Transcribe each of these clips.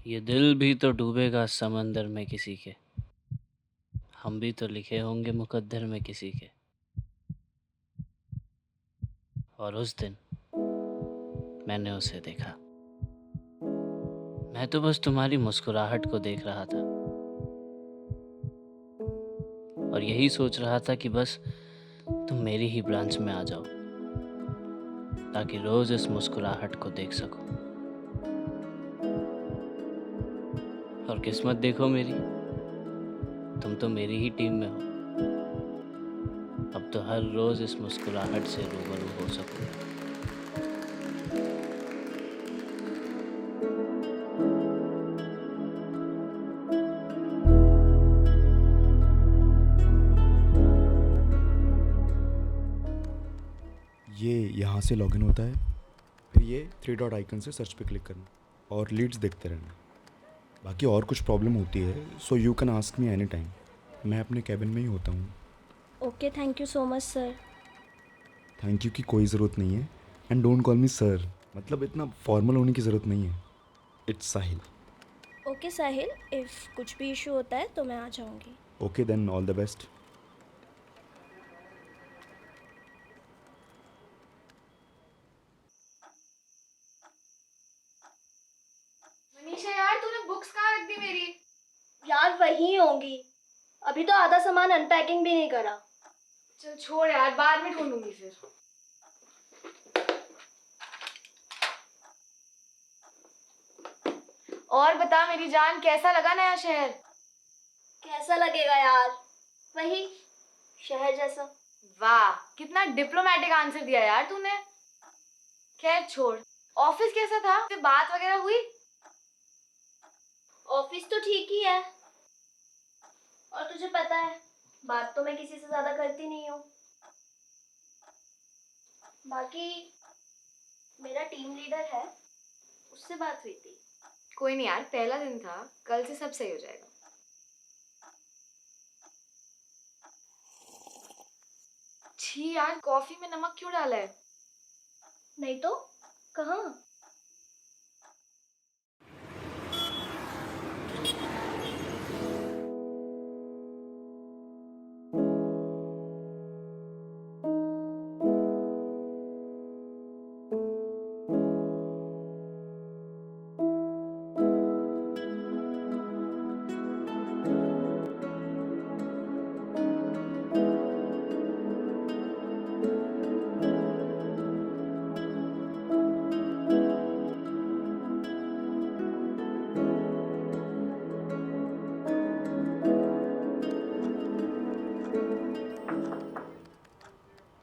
ये दिल भी तो डूबेगा समंदर में किसी के। हम भी तो लिखे होंगे मुकद्दर में किसी के। और उस दिन मैंने उसे देखा। मैं तो बस तुम्हारी मुस्कुराहट को देख रहा था और यही सोच रहा था कि बस तुम मेरी ही ब्रांच में आ जाओ ताकि रोज इस मुस्कुराहट को देख सकूं। और किस्मत देखो मेरी, तुम तो मेरी ही टीम में हो। अब तो हर रोज इस मुस्कुराहट से रूबरू हो सकूंगा। ये यहाँ से लॉगिन होता है, फिर ये थ्री डॉट आइकन से सर्च पे क्लिक करना और लीड्स देखते रहना। बाकी और कुछ प्रॉब्लम होती है so you can ask me any time. मैं अपने कैबिन में ही होता हूँ। Okay, thank you so much sir. Thank you की कोई ज़रूरत नहीं है and don't call me sir, मतलब इतना फॉर्मल होने की ज़रूरत नहीं है। It's Sahil. Okay Sahil, if कुछ भी इशू होता है तो मैं आ जाऊँगी। Okay then, all the best. Manisha यार, तूने बुक्स कहाँ रख दी मेरी? यार वहीं होंगी, अभी तो आधा सामान अनपैकिंग भी नहीं करा। चल छोड़ यार, बाद में ढूंढूंगी फिर। और बता मेरी जान, कैसा लगा नया शहर? कैसा लगेगा यार, वही शहर जैसा। वाह, कितना डिप्लोमेटिक आंसर दिया यार तूने। खैर छोड़, ऑफिस कैसा था? फिर बात वगैरह हुई? ऑफिस तो ठीक ही है, और तुझे पता है बात तो मैं किसी से ज़्यादा करती नहीं हूँ। बाकी मेरा टीम लीडर है, उससे बात हुई थी। कोई नहीं यार, पहला दिन था, कल से सब सही हो जाएगा। छी यार, कॉफी में नमक क्यों डाला है? नहीं तो कहाँ।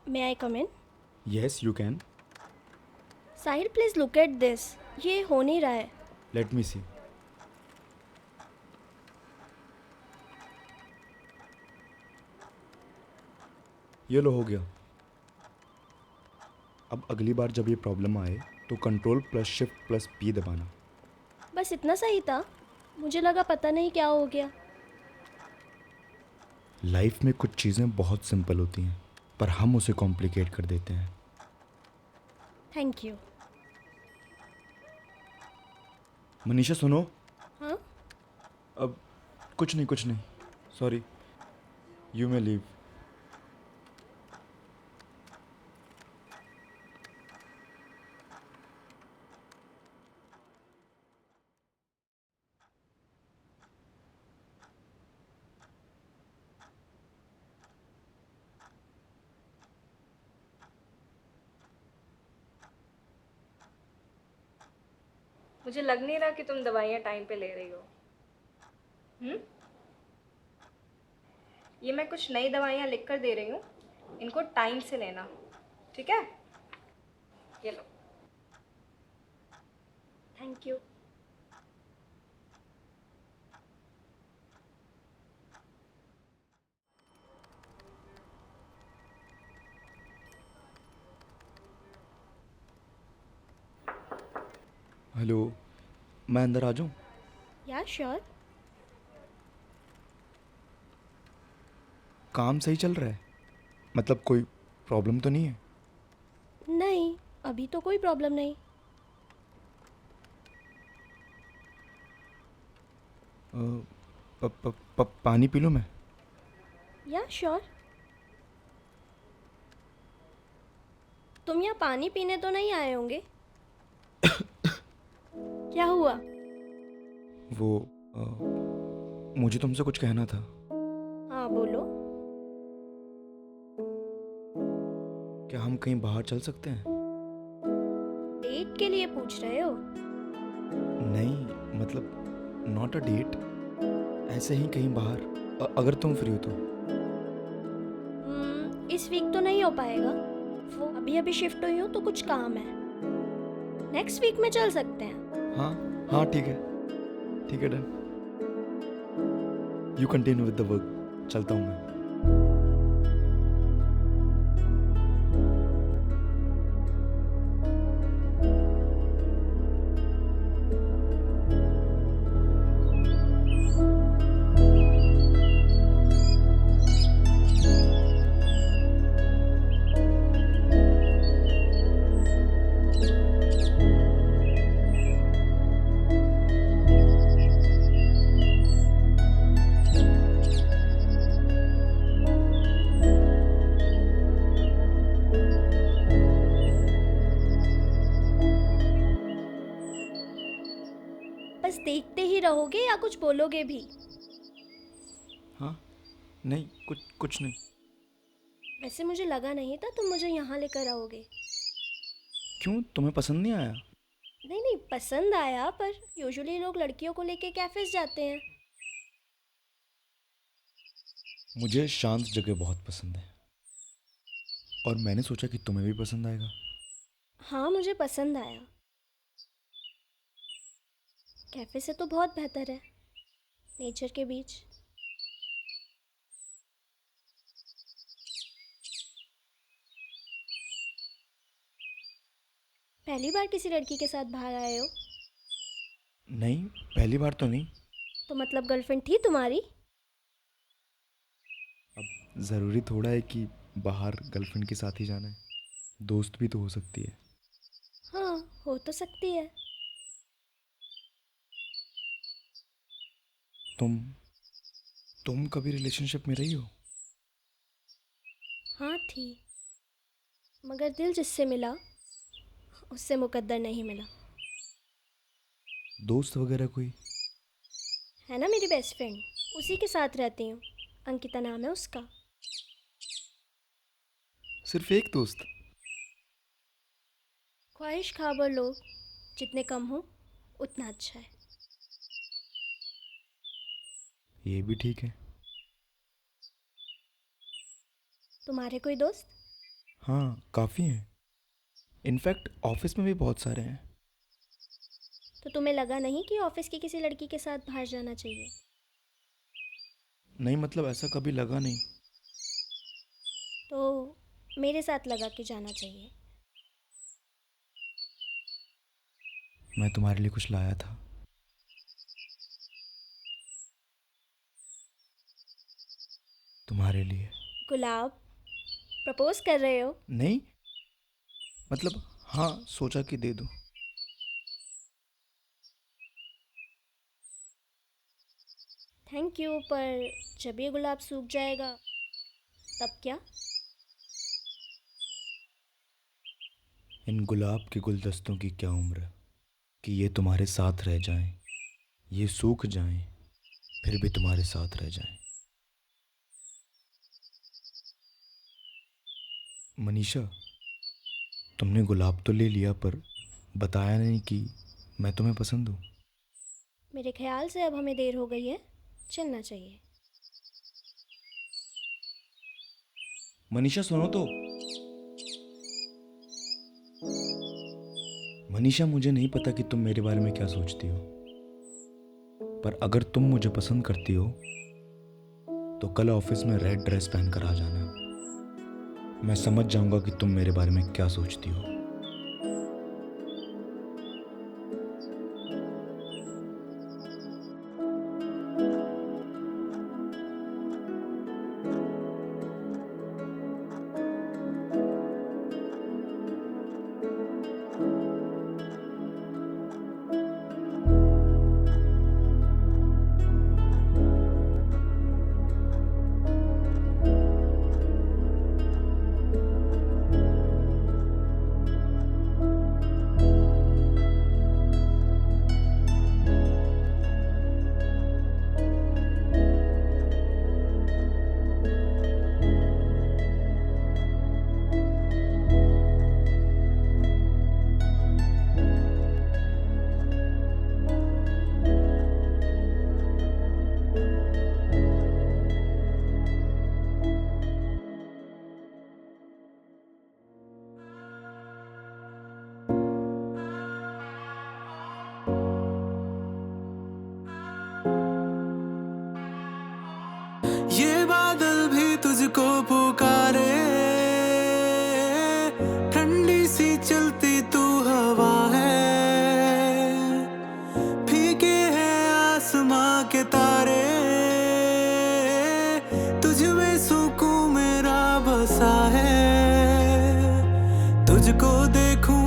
May I come in? Yes you can. Sahil please look at this, ये हो नहीं रहा है। Let me see. ये लो, हो गया। अब अगली बार जब ये प्रॉब्लम आए तो control plus shift plus P दबाना। बस इतना सही था, मुझे लगा पता नहीं क्या हो गया। लाइफ में कुछ चीज़ें बहुत सिंपल होती हैं पर हम उसे कॉम्प्लिकेट कर देते हैं। Thank you. मनीषा सुनो। हाँ? अब कुछ नहीं, कुछ नहीं, सॉरी, यू मे लीव। मुझे लग नहीं रहा कि तुम दवाइयाँ टाइम पे ले रही हो। हम्म? ये मैं कुछ नई दवाइयाँ लिख कर दे रही हूँ, इनको टाइम से लेना, ठीक है? ये लो। Thank you. हेलो, मैं अंदर आ जाऊँ? या श्योर। काम सही चल रहा है? मतलब कोई प्रॉब्लम तो नहीं है? नहीं, अभी तो कोई प्रॉब्लम नहीं। पानी पी लूँ मैं? या श्योर। तुम यहाँ पानी पीने तो नहीं आए होंगे? क्या हुआ? वो मुझे तुमसे कुछ कहना था। हाँ बोलो। क्या हम कहीं बाहर चल सकते हैं? डेट के लिए पूछ रहे हो? नहीं, मतलब नॉट अ डेट, ऐसे ही कहीं बाहर, अगर तुम फ्री हो तो। इस वीक तो नहीं हो पाएगा। वो अभी अभी शिफ्ट हुई हूँ तो कुछ काम है। नेक्स्ट वीक में चल सकते हैं। हाँ हाँ, ठीक है, ठीक है, done. You continue with the work, चलता हूँ मैं। बस देखते ही रहोगे या कुछ बोलोगे भी? हाँ, नहीं, कुछ नहीं। वैसे मुझे लगा नहीं था तुम मुझे यहाँ लेकर आओगे। क्यों, तुम्हें पसंद नहीं आया? नहीं नहीं, पसंद आया, पर यूजुअली लोग लड़कियों को लेके कैफेज जाते हैं। मुझे शांत जगह बहुत पसंद है, और मैंने सोचा कि तुम्हें भी पसंद आएगा। हाँ मुझे पसंद आया। कैफे से तो बहुत बेहतर है, नेचर के बीच। पहली बार किसी लड़की के साथ बाहर आए हो? नहीं, पहली बार तो नहीं। तो मतलब गर्लफ्रेंड थी तुम्हारी? अब ज़रूरी थोड़ा है कि बाहर गर्लफ्रेंड के साथ ही जाना है, दोस्त भी तो हो सकती है। हाँ हो तो सकती है। तुम कभी रिलेशनशिप में रही हो? हाँ थी, मगर दिल जिससे मिला उससे मुकद्दर नहीं मिला। दोस्त वगैरह कोई? है ना मेरी बेस्ट फ्रेंड, उसी के साथ रहती हूँ। अंकिता नाम है उसका। सिर्फ एक दोस्त? ख्वाहिश खाबर लोग जितने कम हो उतना अच्छा है। ये भी ठीक है। तुम्हारे कोई दोस्त? हाँ, काफ़ी हैं। इनफैक्ट ऑफिस में भी बहुत सारे हैं। तो तुम्हें लगा नहीं कि ऑफिस की किसी लड़की के साथ बाहर जाना चाहिए? नहीं, मतलब ऐसा कभी लगा नहीं। तो मेरे साथ लगा कि जाना चाहिए। मैं तुम्हारे लिए कुछ लाया था। तुम्हारे लिए। गुलाब? प्रपोज कर रहे हो? नहीं, मतलब हाँ, सोचा कि दे दूँ। थैंक यू, पर जब ये गुलाब सूख जाएगा तब क्या? इन गुलाब के गुलदस्तों की क्या उम्र कि ये तुम्हारे साथ रह जाएं, ये सूख जाएं, फिर भी तुम्हारे साथ रह जाएं। मनीषा, तुमने गुलाब तो ले लिया, पर बताया नहीं कि मैं तुम्हें पसंद हूँ। मेरे ख्याल से अब हमें देर हो गई है, चलना चाहिए। मनीषा सुनो तो। मनीषा, मुझे नहीं पता कि तुम मेरे बारे में क्या सोचती हो, पर अगर तुम मुझे पसंद करती हो तो कल ऑफिस में रेड ड्रेस पहनकर आ जाना। मैं समझ जाऊंगा कि तुम मेरे बारे में क्या सोचती हो। को पुकारे, ठंडी सी चलती तू हवा है, फीके हैं आसमां के तारे, तुझ में सुकून मेरा बसा है, तुझको देखूं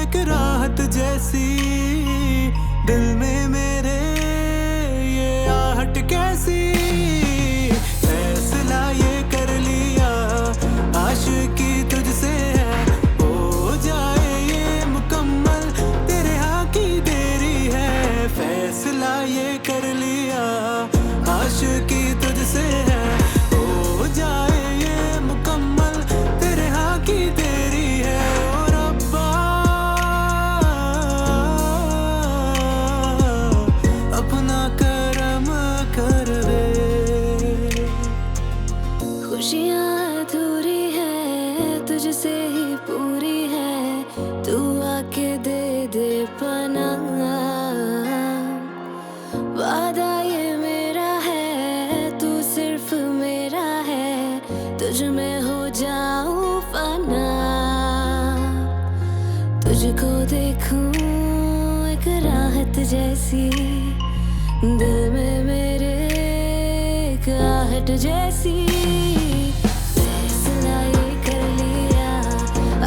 एक राहत जैसी, दिल में मेरे ये आहट कैसी, फैसला ये कर लिया आशिकी तुझसे है, हो जाए ये मुकम्मल तेरे हाँ की देरी है, फैसला ये कर लिया आशिकी तुझसे है, हो जाए ये मुकम्मल तेरे हाँ की देरी है, और अब्बा अपना करम कर दे। खुशियाँ अधूरी है तुझसे ही पूरी है, तू आके दे दे पनाह, वादा ये मेरा है तू सिर्फ मेरा है, तुझ में हो जाऊं फना, तुझको देखूं एक राहत जैसी, दिल में मेरे एक आहट जैसी, फैसला ये कर लिया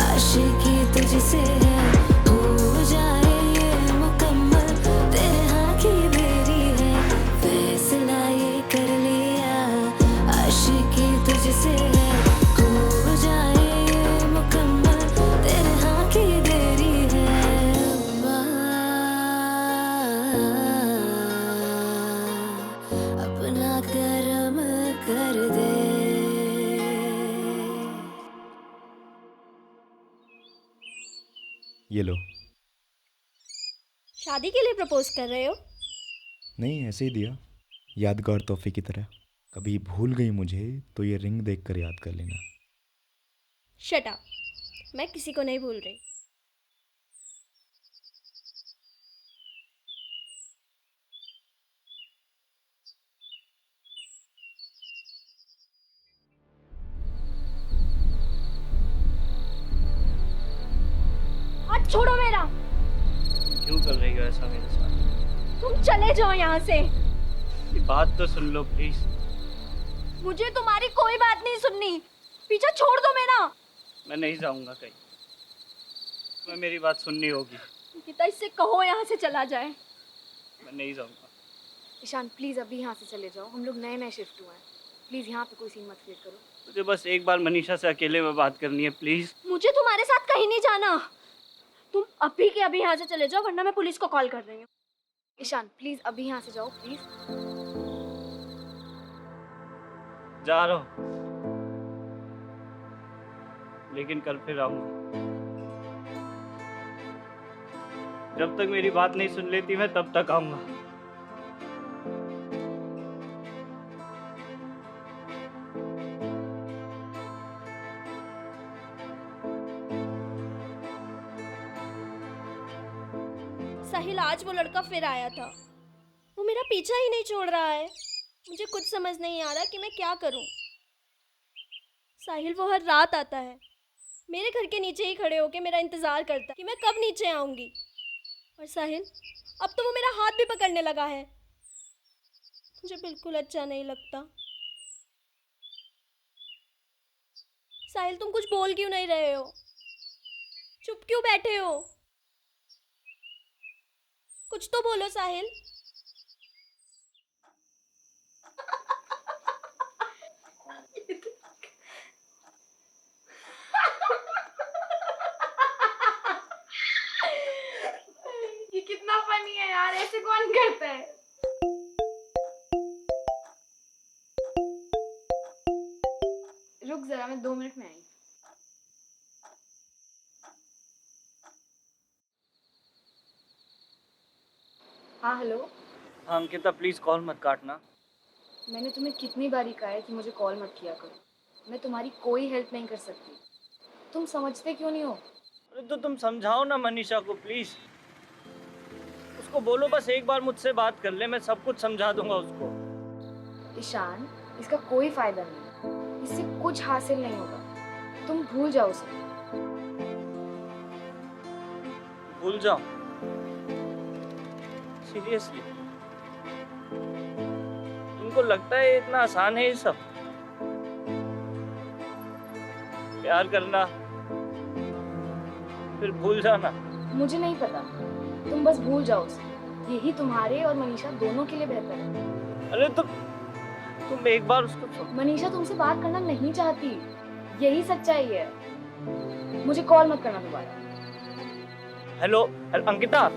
आशिकी तुझसे है, हो जाए ये मुकम्मल तेरे हाँ की देरी है, फैसला ये कर लिया आशिकी तुझसे है, हो जाए ये मुकम्मल तेरे हाँ की देरी है, अपना करम कर दे। ये लो। शादी के लिए प्रपोज कर रहे हो? नहीं, ऐसे ही दिया, यादगार तोहफे की तरह। कभी भूल गई मुझे तो ये रिंग देखकर याद कर लेना। शट अप, मैं किसी को नहीं भूल रही। हाथ छोड़ो मेरा। क्यों कर रही हो ऐसा मेरे साथ? तुम चले जाओ यहाँ से। ये बात तो सुन लो प्लीज। मुझे तुम्हारी कोई बात नहीं सुननी, पीछे छोड़ दो मेरा। मैं नहीं जाऊंगा कहीं, तुम्हें मेरी बात सुननी होगी। गीता, इससे कहो यहाँ से चला जाए। मैं नहीं जाऊंगा। ईशान प्लीज अभी यहाँ से चले जाओ, हम लोग नए नए शिफ्ट हुए हैं, प्लीज यहाँ पे कोई सीन मत क्रिएट करो। मुझे बस एक बार मनीषा से अकेले में बात करनी है प्लीज। मुझे तुम्हारे साथ कहीं नहीं जाना। तुम अभी के अभी यहाँ से चले जाओ, वरना मैं पुलिस को कॉल कर रही हूँ। ईशान प्लीज अभी यहाँ से जाओ प्लीज। जा रहा हूँ, लेकिन कल फिर आऊंगा। जब तक मेरी बात नहीं सुन लेती मैं तब तक आऊंगा। साहिल, आज वो लड़का फिर आया था। वो मेरा पीछा ही नहीं छोड़ रहा है। मुझे कुछ समझ नहीं आ रहा कि मैं क्या करूं। साहिल वो हर रात आता है, मेरे घर के नीचे ही खड़े होके मेरा इंतज़ार करता है कि मैं कब नीचे आऊंगी। और साहिल अब तो वो मेरा हाथ भी पकड़ने लगा है। मुझे बिल्कुल अच्छा नहीं लगता। साहिल, तुम कुछ बोल क्यों नहीं रहे हो? चुप क्यों बैठे हो? कुछ तो बोलो साहिल। ये कितना फनी है यार, ऐसे कौन करता है? रुक जरा, मैं 2 मिनट में आई। हाँ हेलो। हाँ अंकिता, प्लीज कॉल मत काटना। मैंने तुम्हें कितनी बारी कहा है कि मुझे कॉल मत किया करो। मैं तुम्हारी कोई हेल्प नहीं कर सकती। तुम समझते क्यों नहीं हो? अरे तो तुम समझाओ ना मनीषा को प्लीज। उसको बोलो बस एक बार मुझसे बात कर ले, मैं सब कुछ समझा दूंगा उसको। ईशान, इसका कोई फायदा नहीं। इससे कुछ हासिल नहीं होगा। तुम भूल जाओ उसे। भूल जाओ? सीरियसली? तुमको लगता है इतना आसान है ये सब? प्यार करना फिर भूल जाना? मुझे नहीं पता, तुम बस भूल जाओ उसे। यही तुम्हारे और मनीषा दोनों के लिए बेहतर है। अरे तुम एक बार उसको मनीषा तुमसे बात करना नहीं चाहती, यही सच्चाई है। मुझे कॉल मत करना दोबारा। हेलो अंकिता।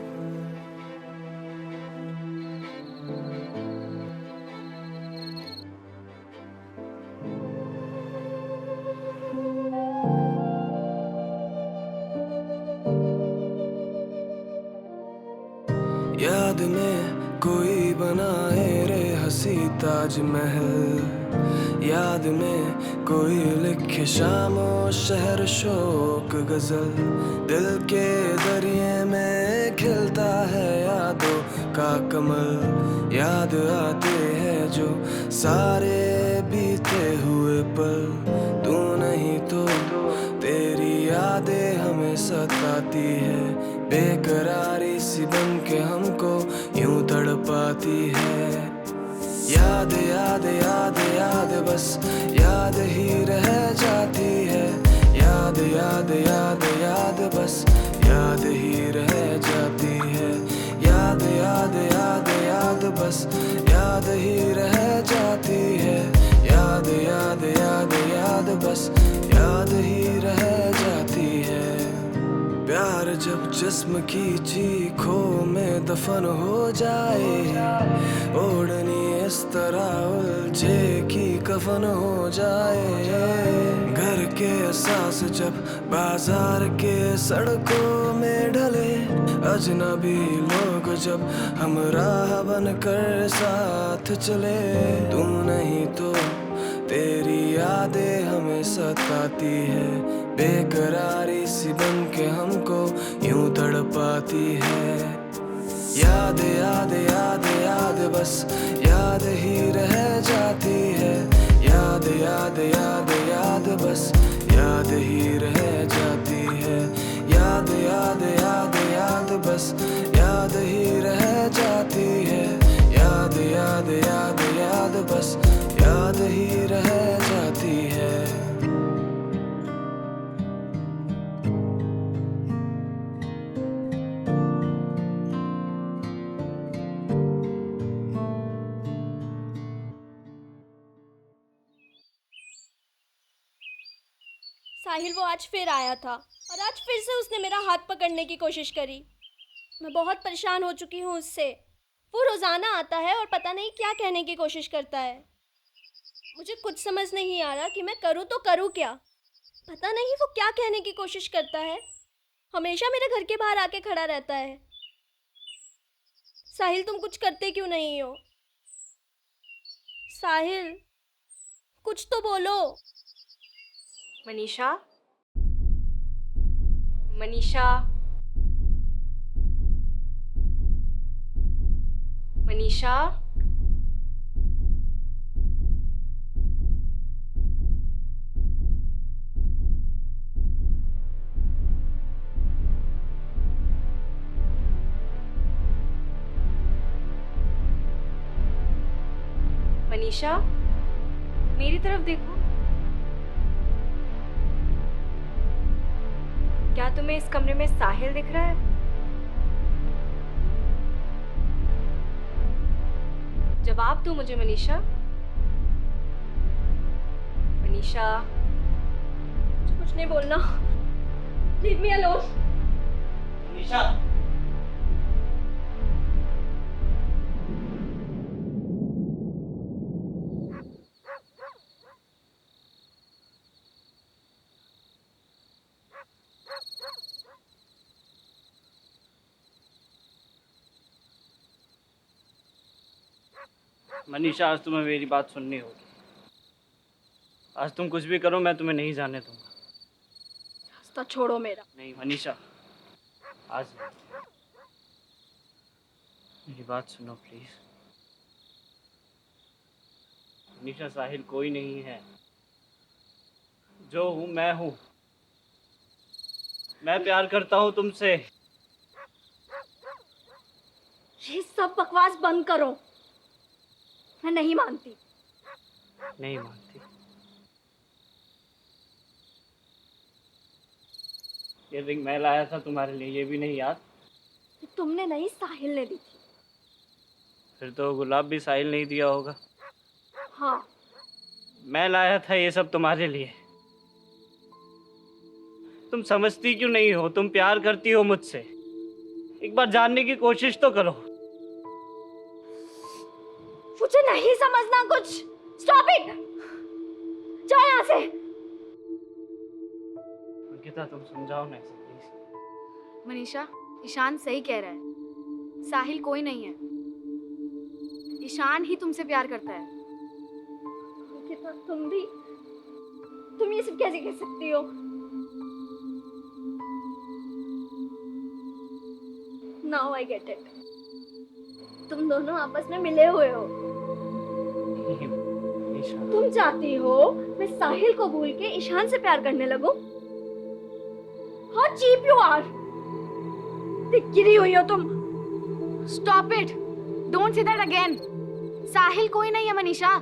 याद में कोई बनाए रे हंसी ताजमहल, याद में कोई लिखे शामो शहर शोक गजल, दिल के दरिए में खिलता है यादों का कमल, याद आते हैं जो सारे बीते हुए पल, तू नहीं तो तेरी यादें हमें सताती है, बेकरारी सी बन के हमको यूं तड़पाती है। याद याद याद याद बस याद ही रह जाती है, याद याद याद याद बस याद ही रह जाती है, याद याद याद याद बस याद ही रह जाती है, याद याद याद याद बस याद ही रह जाती है। प्यार जब जिस्म की चीखों में दफन हो जाए, ओढ़नी इस तरह उलझे कि कफन हो जाए, घर के एहसास जब बाजार के सड़कों में ढले, अजनबी लोग जब हम राह बनकर साथ चले, तू नहीं तो तेरी यादें हमें सताती है, बेकरारी सी बन के हमको यूं तड़पाती है। याद याद याद याद बस याद ही रह जाती है, याद याद याद याद बस याद ही रह जाती है, याद याद याद याद बस याद ही रह जाती है, याद याद याद याद बस याद ही रह जाती है। साहिल वो आज फिर आया था और आज फिर से उसने मेरा हाथ पकड़ने की कोशिश करी। मैं बहुत परेशान हो चुकी हूँ उससे। वो रोज़ाना आता है और पता नहीं क्या कहने की कोशिश करता है। मुझे कुछ समझ नहीं आ रहा कि मैं करूँ तो करूँ क्या। पता नहीं वो क्या कहने की कोशिश करता है। हमेशा मेरे घर के बाहर आके खड़ा रहता है। साहिल तुम कुछ करते क्यों नहीं हो? साहिल कुछ तो बोलो। मनीषा, मनीषा, मनीषा, मनीषा, मेरी तरफ देखो। क्या तुम्हें इस कमरे में साहिल दिख रहा है? जवाब दो मुझे मनीषा। मनीषा, मुझे कुछ नहीं बोलना। Leave me alone. Nisha. Manisha आज तुम्हें मेरी बात सुननी होगी। आज तुम कुछ भी करो मैं तुम्हें नहीं जाने दूंगा। रास्ता छोड़ो मेरा। नहीं मनीषा, आज नहीं। मेरी बात सुनो प्लीज। मनीषा साहिल कोई नहीं है। जो हूँ मैं हूँ। मैं प्यार करता हूँ तुमसे। ये सब बकवास बंद करो। मैं नहीं मानती। नहीं मानती? ये रिंग मैं लाया था तुम्हारे लिए, ये भी नहीं याद? तुमने नहीं, साहिल ने दी थी। फिर तो गुलाब भी साहिल नहीं दिया होगा। हाँ। मैं लाया था ये सब तुम्हारे लिए। तुम समझती क्यों नहीं हो? तुम प्यार करती हो मुझसे, एक बार जानने की कोशिश तो करो। मुझे नहीं समझना कुछ। Stop it. जाओ यहाँ से। अंकिता तुम समझाओ ना इसे प्लीज। मनीषा, ईशान सही कह रहा है। साहिल कोई नहीं है, ईशान ही तुमसे प्यार करता है। अंकिता, तुम ये सब कैसे कह सकती हो? Now I get it. तुम दोनों आपस में मिले हुए हो। ईशान, तुम चाहती हो मैं साहिल को भूल के ईशान से प्यार करने लगूं? How cheap you are! गिरी हुई हो तुम। Stop it, don't say that again. Sahil कोई नहीं है मनीषा।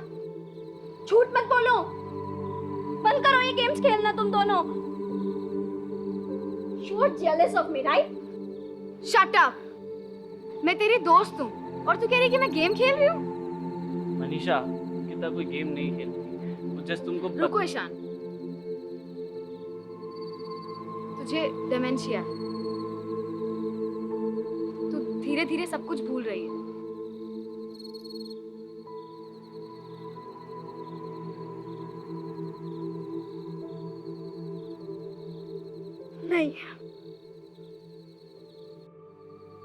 झूठ मत बोलो। बंद करो ये गेम्स खेलना तुम दोनों। You are jealous of me, right? Shut up. मैं तेरी दोस्त हूँ और तू कह रही कि मैं गेम खेल रही हूँ? मनीषा, अंकिता कोई गेम नहीं खेलती, वो जस्ट तुमको रुको ईशान, तुझे डिमेंशिया है। तू धीरे धीरे सब कुछ भूल रही है। नहीं।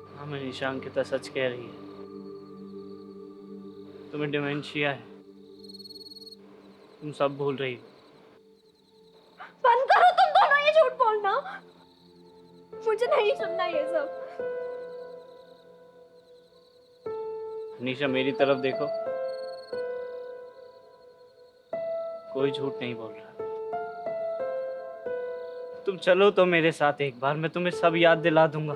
हाँ मनीषा, अंकिता सच कह रही है, तुम्हें डिमेंशिया है, तुम सब भूल रही हो। बंद करो तुम दोनों ये झूठ बोलना। मुझे नहीं सुनना ये सब। मनीषा मेरी तरफ देखो, कोई झूठ नहीं बोल रहा। तुम चलो तो मेरे साथ एक बार, मैं तुम्हें सब याद दिला दूंगा।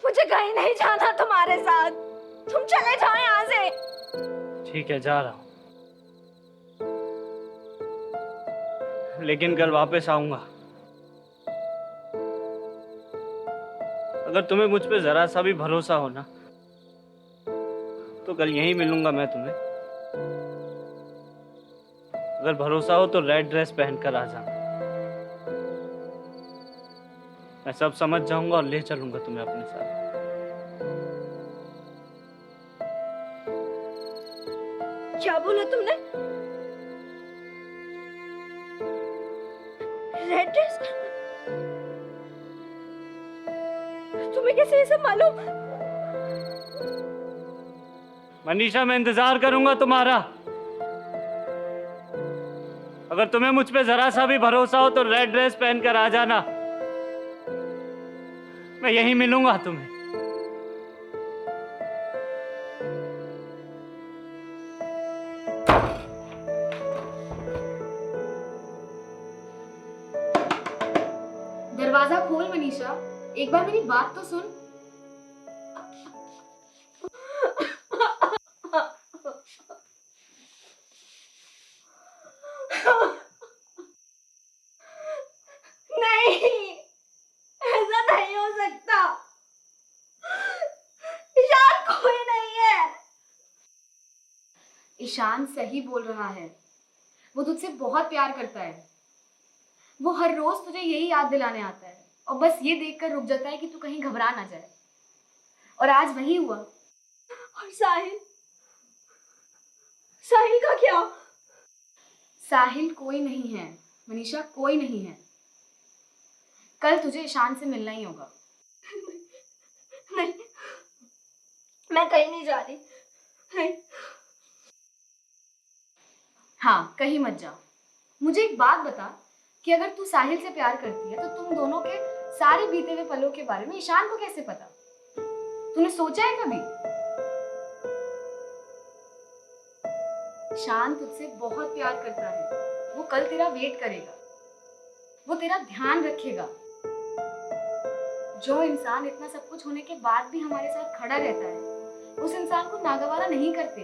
मुझे कहीं नहीं जाना तुम्हारे साथ। तुम चले जाओ यहाँ से। ठीक है, जा रहा हूँ, लेकिन कल वापस आऊंगा। अगर तुम्हें मुझ पे जरा सा भी भरोसा हो ना, तो कल यहीं मिलूंगा मैं तुम्हें। अगर भरोसा हो तो रेड ड्रेस पहनकर आ जाना। मैं सब समझ जाऊंगा और ले चलूंगा तुम्हें अपने साथ। क्या बोला तुमने? Red dress? तुम्हें कैसे ये सब मालूम? मनीषा, मैं इंतजार करूंगा तुम्हारा। अगर तुम्हें मुझ पे जरा सा भी भरोसा हो तो रेड ड्रेस पहनकर आ जाना, मैं यहीं मिलूंगा तुम्हें। दरवाजा खोल मनीषा, एक बार मेरी बात तो सुन। नहीं, ऐसा नहीं हो सकता। ईशान कोई नहीं है। ईशान सही बोल रहा है, वो तुझसे बहुत प्यार करता है। वो हर रोज तुझे यही याद दिलाने आता है और बस ये देखकर रुक जाता है कि तू कहीं घबरा ना जाए। और आज वही हुआ। और साहिल? साहिल का क्या? साहिल कोई नहीं है मनीषा, कोई नहीं है। कल तुझे ईशान से मिलना ही होगा। नहीं, मैं कहीं नहीं जा रही। नहीं। हाँ, कहीं मत जा। मुझे एक बात बता कि अगर तू साहिल से प्यार करती है तो तुम दोनों के सारे बीते हुए पलों के बारे में ईशान को कैसे पता? तूने सोचा है कभी? ईशान तुझसे बहुत प्यार करता है। वो कल तेरा वेट करेगा, वो तेरा ध्यान रखेगा। जो इंसान इतना सब कुछ होने के बाद भी हमारे साथ खड़ा रहता है, उस इंसान को नागवारा नहीं करते।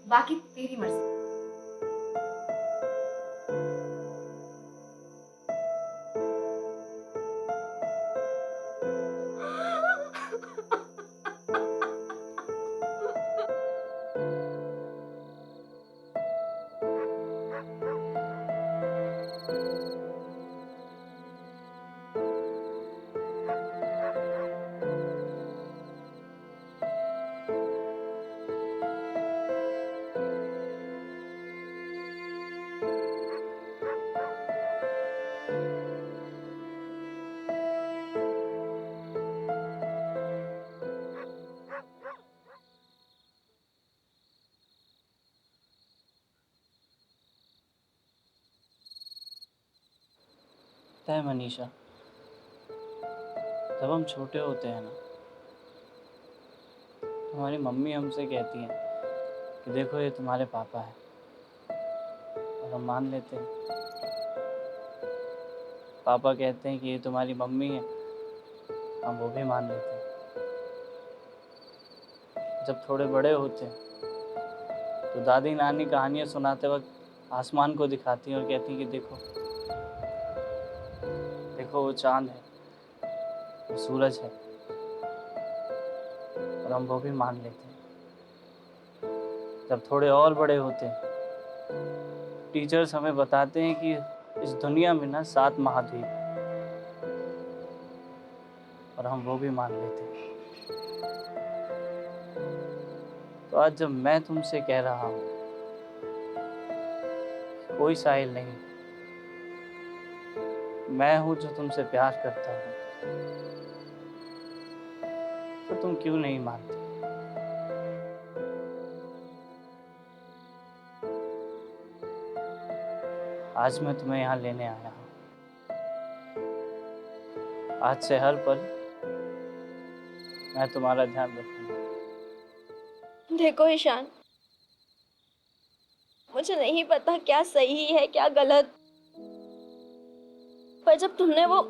बाकी तेरी मर्जी। पता है मनीषा, जब हम छोटे होते हैं ना, तो हमारी मम्मी हमसे कहती हैं कि देखो ये तुम्हारे पापा है, और हम मान लेते हैं। पापा कहते हैं कि ये तुम्हारी मम्मी है, हम वो भी मान लेते हैं। जब थोड़े बड़े होते हैं तो दादी नानी कहानियाँ सुनाते वक्त आसमान को दिखाती हैं और कहती हैं कि देखो देखो वो चांद है, वो सूरज है, और हम वो भी मान लेते हैं। जब थोड़े और बड़े होते हैं, टीचर्स हमें बताते हैं कि इस दुनिया में ना 7 महाद्वीप हैं, और हम वो भी मान लेते हैं। तो आज जब मैं तुमसे कह रहा हूँ कोई साहिल नहीं, मैं हूँ जो तुमसे प्यार करता हूँ, तो तुम क्यों नहीं मानते? आज मैं तुम्हें यहाँ लेने आया हूँ। आज से हर पल मैं तुम्हारा ध्यान रखूंगा। देखो ईशान, मुझे नहीं पता क्या सही है क्या गलत, पर जब तुमने वो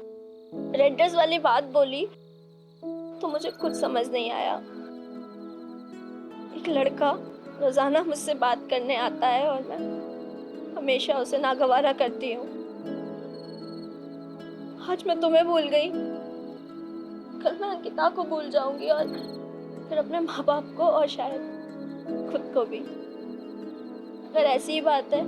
रेड ड्रेस वाली बात बोली तो मुझे कुछ समझ नहीं आया। एक लड़का रोजाना मुझसे बात करने आता है और मैं हमेशा उसे नागवारा करती हूँ। आज मैं तुम्हें भूल गई, कल मैं अंकिता को भूल जाऊंगी और फिर अपने माँ बाप को और शायद खुद को भी। अगर ऐसी ही बात है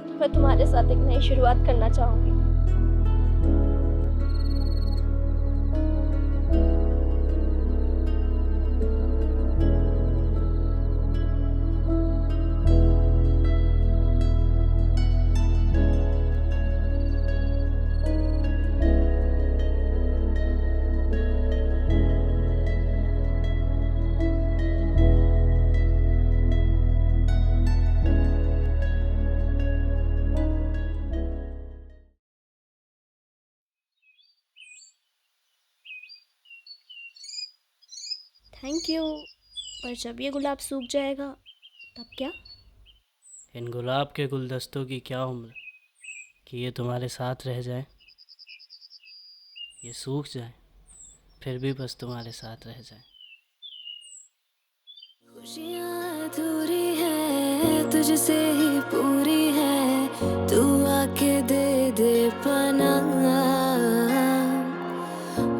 तो मैं तुम्हारे साथ एक नई शुरुआत करना चाहूंगी। Thank you. पर जब ये गुलाब सूख जाएगा तब क्या? इन गुलाब के गुलदस्तों की क्या उम्र कि ये तुम्हारे साथ रह जाए, ये सूख जाए फिर भी बस तुम्हारे साथ रह जाए। खुशियाँ अधूरी है तुझसे ही पूरी है, तू आके दे दे पनाह।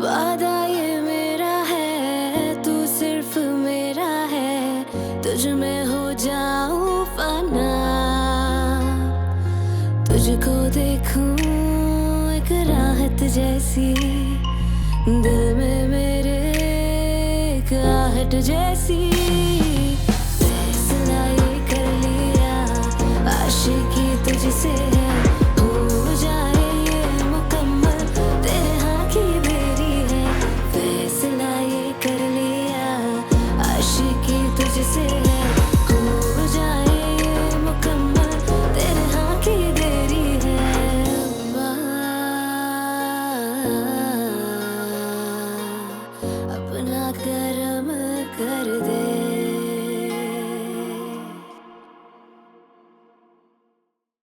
वादा ये मेरा है, तू सिर्फ मेरा है, तुझ में हो जाऊं फना। तुझको देखूं एक राहत जैसी, दिल में मेरे एक आहट जैसी। फैसला ये कर लिया आशिकी तुझसे है, हो जाए ये मुकम्मल तेरे हाँ की देरी है। फैसला ये कर लिया आशिकी तुझसे है, हो जाए ये मुकम्मल तेरे हाँ की देरी है। अपना करम कर दे।